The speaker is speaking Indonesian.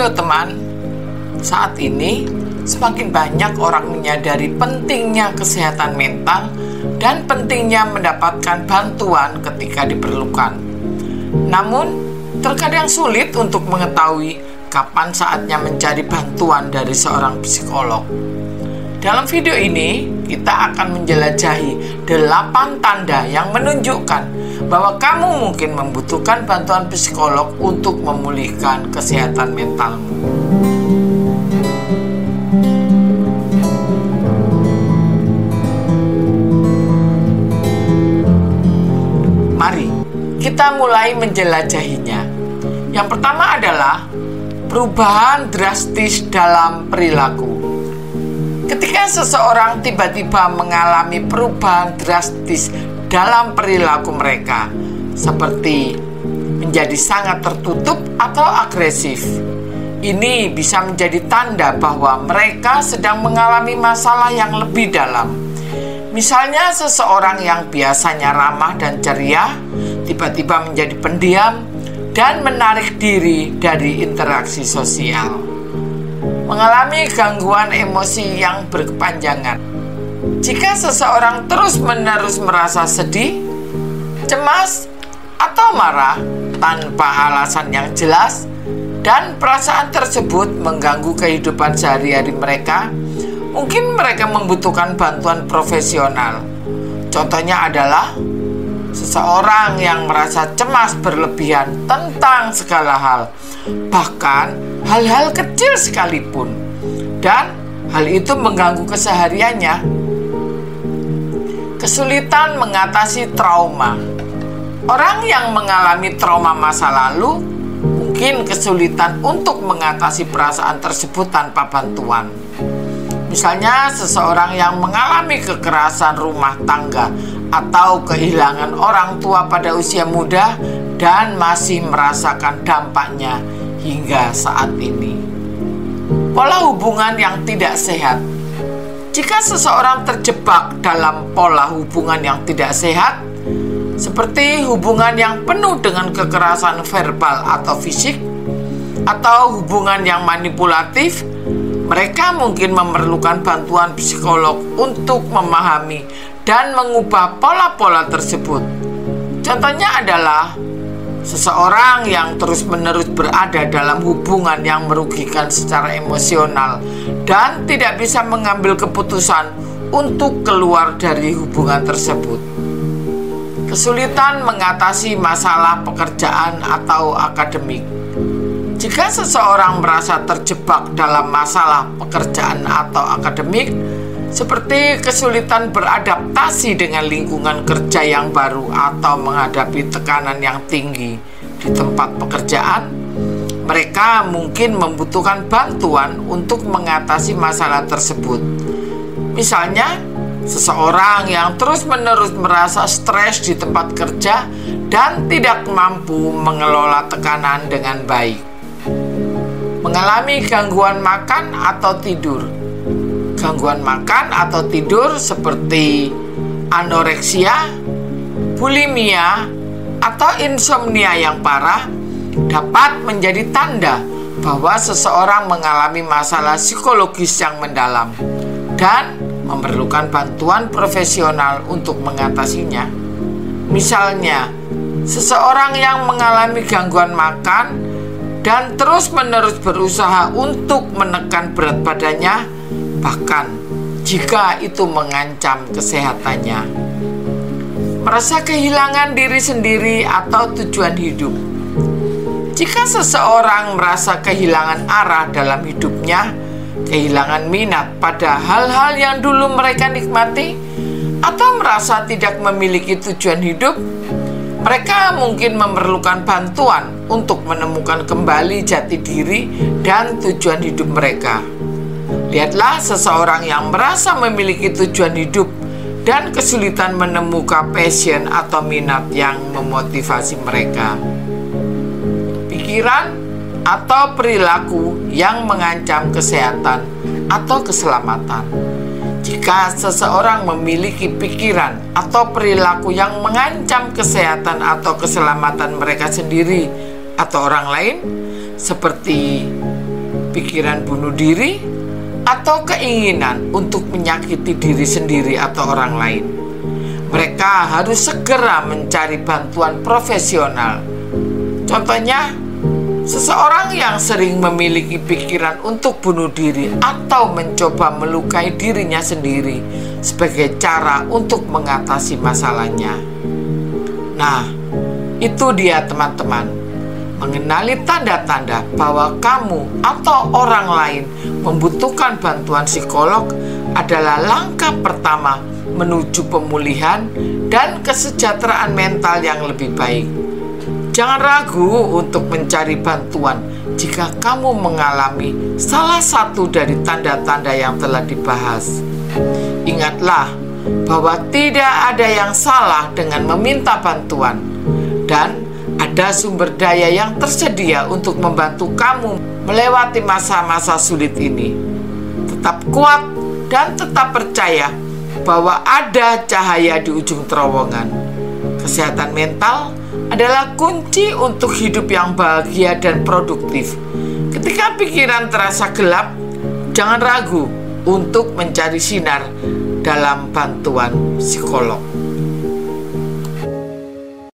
Halo teman, saat ini semakin banyak orang menyadari pentingnya kesehatan mental dan pentingnya mendapatkan bantuan ketika diperlukan. Namun, terkadang sulit untuk mengetahui kapan saatnya mencari bantuan dari seorang psikolog. Dalam video ini, kita akan menjelajahi 8 tanda yang menunjukkan bahwa kamu mungkin membutuhkan bantuan psikolog untuk memulihkan kesehatan mentalmu. Mari kita mulai menjelajahinya. Yang pertama adalah perubahan drastis dalam perilaku. Ketika seseorang tiba-tiba mengalami perubahan drastis dalam perilaku mereka, seperti menjadi sangat tertutup atau agresif, ini bisa menjadi tanda bahwa mereka sedang mengalami masalah yang lebih dalam. Misalnya seseorang yang biasanya ramah dan ceria, tiba-tiba menjadi pendiam dan menarik diri dari interaksi sosial. Mengalami gangguan emosi yang berkepanjangan. Jika seseorang terus-menerus merasa sedih, cemas, atau marah tanpa alasan yang jelas, dan perasaan tersebut mengganggu kehidupan sehari-hari mereka, mungkin mereka membutuhkan bantuan profesional. Contohnya adalah seseorang yang merasa cemas berlebihan tentang segala hal, bahkan hal-hal kecil sekalipun, dan hal itu mengganggu kesehariannya. Kesulitan mengatasi trauma. Orang yang mengalami trauma masa lalu mungkin kesulitan untuk mengatasi perasaan tersebut tanpa bantuan. Misalnya seseorang yang mengalami kekerasan rumah tangga atau kehilangan orang tua pada usia muda dan masih merasakan dampaknya hingga saat ini. Pola hubungan yang tidak sehat. Jika seseorang terjebak dalam pola hubungan yang tidak sehat, seperti hubungan yang penuh dengan kekerasan verbal atau fisik, atau hubungan yang manipulatif, mereka mungkin memerlukan bantuan psikolog untuk memahami dan mengubah pola-pola tersebut. Contohnya adalah seseorang yang terus-menerus berada dalam hubungan yang merugikan secara emosional dan tidak bisa mengambil keputusan untuk keluar dari hubungan tersebut. Kesulitan mengatasi masalah pekerjaan atau akademik. Jika seseorang merasa terjebak dalam masalah pekerjaan atau akademik, seperti kesulitan beradaptasi dengan lingkungan kerja yang baru atau menghadapi tekanan yang tinggi di tempat pekerjaan, mereka mungkin membutuhkan bantuan untuk mengatasi masalah tersebut. Misalnya, seseorang yang terus-menerus merasa stres di tempat kerja dan tidak mampu mengelola tekanan dengan baik. Mengalami gangguan makan atau tidur. Gangguan makan atau tidur seperti anoreksia, bulimia, atau insomnia yang parah dapat menjadi tanda bahwa seseorang mengalami masalah psikologis yang mendalam dan memerlukan bantuan profesional untuk mengatasinya. Misalnya, seseorang yang mengalami gangguan makan dan terus-menerus berusaha untuk menekan berat badannya, bahkan jika itu mengancam kesehatannya. Merasa kehilangan diri sendiri atau tujuan hidup. Jika seseorang merasa kehilangan arah dalam hidupnya, kehilangan minat pada hal-hal yang dulu mereka nikmati, atau merasa tidak memiliki tujuan hidup, mereka mungkin memerlukan bantuan untuk menemukan kembali jati diri dan tujuan hidup mereka. Lihatlah seseorang yang merasa memiliki tujuan hidup dan kesulitan menemukan passion atau minat yang memotivasi mereka. Pikiran atau perilaku yang mengancam kesehatan atau keselamatan. Jika seseorang memiliki pikiran atau perilaku yang mengancam kesehatan atau keselamatan mereka sendiri atau orang lain, seperti pikiran bunuh diri atau keinginan untuk menyakiti diri sendiri atau orang lain. Mereka harus segera mencari bantuan profesional. Contohnya, seseorang yang sering memiliki pikiran untuk bunuh diri atau mencoba melukai dirinya sendiri sebagai cara untuk mengatasi masalahnya. Nah, itu dia teman-teman. Mengenali tanda-tanda bahwa kamu atau orang lain membutuhkan bantuan psikolog adalah langkah pertama menuju pemulihan dan kesejahteraan mental yang lebih baik. Jangan ragu untuk mencari bantuan jika kamu mengalami salah satu dari tanda-tanda yang telah dibahas. Ingatlah bahwa tidak ada yang salah dengan meminta bantuan, dan ada sumber daya yang tersedia untuk membantu kamu melewati masa-masa sulit ini. Tetap kuat dan tetap percaya bahwa ada cahaya di ujung terowongan. Kesehatan mental adalah kunci untuk hidup yang bahagia dan produktif. Ketika pikiran terasa gelap, jangan ragu untuk mencari sinar dalam bantuan psikolog.